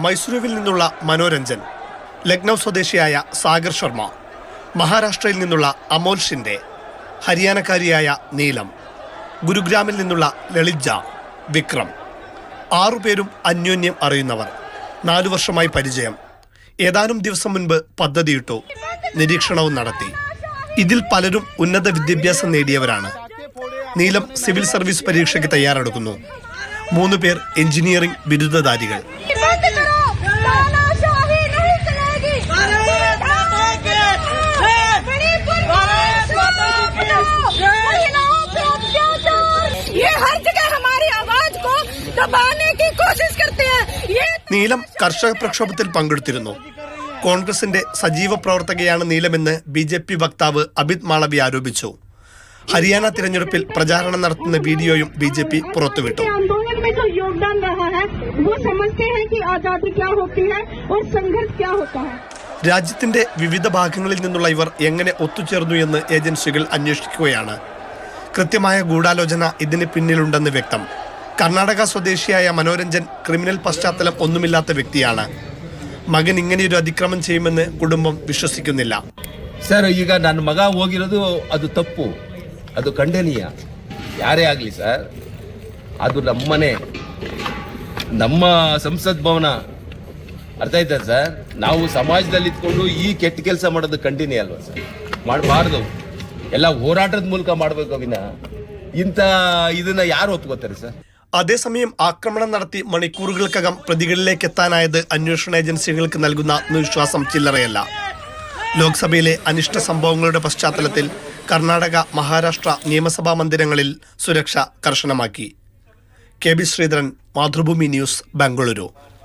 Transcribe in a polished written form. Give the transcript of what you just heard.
മൈസൂരുവിൽ നിന്നുള്ള മനോരഞ്ജൻ, ലക്നൗ സ്വദേശിയായ സാഗർ ശർമ്മ, മഹാരാഷ്ട്രയിൽ നിന്നുള്ള അമോൽ ഷിൻഡെ, ഹരിയാനക്കാരിയായ നീലം, ഗുരുഗ്രാമിൽ നിന്നുള്ള ലളിത, വിക്രം. 6 പേരും അന്യോന്യം അറിയുന്നവർ. 4 വർഷമായി പരിചയം. ഏതാനും ദിവസം മുൻപ് പദ്ധതിയിട്ടു, നിരീക്ഷണവും നടത്തി. ഇതിൽ പലരും ഉന്നത വിദ്യാഭ്യാസം നേടിയവരാണ്. നീലം സിവിൽ സർവീസ് പരീക്ഷയ്ക്ക് തയ്യാറെടുക്കുന്നു. 3 പേർ എഞ്ചിനീയറിംഗ് ബിരുദധാരികൾ. നീലം കർഷക പ്രക്ഷോഭത്തിൽ പങ്കെടുത്തിരുന്നു. കോൺഗ്രസിന്റെ സജീവ പ്രവർത്തകയാണ് നീലമെന്ന് BJP വക്താവ് അബിത് മാളവി ആരോപിച്ചു. ഹരിയാന തിരഞ്ഞെടുപ്പിൽ പ്രചാരണം നടത്തുന്ന വീഡിയോയും BJP പുറത്തുവിട്ടു. രാജ്യത്തിന്റെ വിവിധ ഭാഗങ്ങളിൽ നിന്നുള്ള ഇവർ എങ്ങനെ ഒത്തുചേർന്നു എന്ന് ഏജൻസികൾ അന്വേഷിക്കുകയാണ്. കൃത്യമായ ഗൂഢാലോചന ഇതിന് പിന്നിലുണ്ടെന്ന് വ്യക്തം. കർണാടക സ്വദേശിയായ മനോരഞ്ജൻ ക്രിമിനൽ പശ്ചാത്തലം ഒന്നുമില്ലാത്ത വ്യക്തിയാണ്. മകൻ ഇങ്ങനെയൊരു അതിക്രമം ചെയ്യുമെന്ന് കുടുംബം വിശ്വസിക്കുന്നില്ല. ಸರ್, ಈಗ ನನ್ನ ಮಗ ಹೋಗಿರೋದು ಅದು ತಪ್ಪು, ಅದು ಖಂಡನೀಯ. ಯಾರೇ ಆಗಲಿ ಸರ್, ಅದು ನಮ್ಮನೆ, ನಮ್ಮ ಸಂಸತ್ ಭವನ. ಅರ್ಥ ಆಯ್ತಾ ಸರ್? ನಾವು ಸಮಾಜದಲ್ಲಿ ಇದ್ಕೊಂಡು ಈ ಕೆಟ್ಟ ಕೆಲಸ ಮಾಡೋದು ಖಂಡನೀಯ ಅಲ್ವಾ ಸರ್? ಮಾಡಬಾರ್ದು. ಎಲ್ಲ ಹೋರಾಟದ ಮೂಲಕ ಮಾಡಬೇಕು ವಿನ ಇಂಥ ಇದನ್ನ ಯಾರು ಒಪ್ಕೋತಾರೆ ಸರ್? അതേസമയം ആക്രമണം നടത്തി മണിക്കൂറുകൾക്കകം പ്രതികളിലേക്ക് എത്താനായത് അന്വേഷണ ഏജൻസികൾക്ക് നൽകുന്ന ആത്മവിശ്വാസം ചില്ലറയല്ല. ലോക്സഭയിലെ അനിഷ്ട സംഭവങ്ങളുടെ പശ്ചാത്തലത്തിൽ കർണാടക, മഹാരാഷ്ട്ര നിയമസഭാ മന്ദിരങ്ങളിൽ സുരക്ഷ കർശനമാക്കി. KB Sreedharan, Mathrubhumi news, Bengaluru.